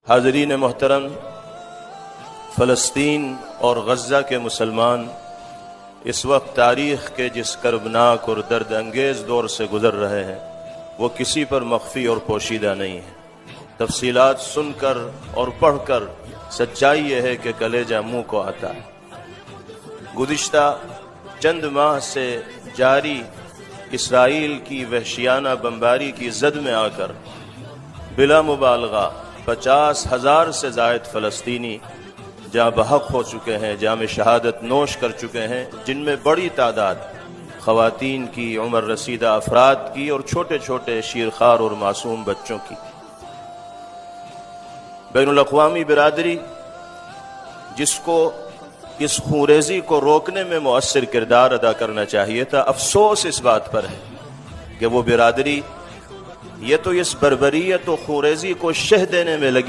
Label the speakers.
Speaker 1: حاضرین محترم، فلسطین اور غزہ کے مسلمان اس وقت تاریخ کے جس کربناک اور درد انگیز دور سے گزر رہے ہیں وہ کسی پر مخفی اور پوشیدہ نہیں ہے۔ تفصیلات سن کر اور پڑھ کر سچائی یہ ہے کہ کلیجہ منہ کو آتا ہے۔ گزشتہ چند ماہ سے جاری اسرائیل کی وحشیانہ بمباری کی زد میں آ کر بلا مبالغہ 50,000 سے زائد فلسطینی جاں بحق ہو چکے ہیں، جام شہادت نوش کر چکے ہیں، جن میں بڑی تعداد خواتین کی، عمر رسیدہ افراد کی اور چھوٹے چھوٹے شیرخوار اور معصوم بچوں کی۔ بین الاقوامی برادری جس کو اس خونریزی کو روکنے میں مؤثر کردار ادا کرنا چاہیے تھا، افسوس اس بات پر ہے کہ وہ برادری یہ تو اس بربریت و خونریزی کو شہ دینے میں لگی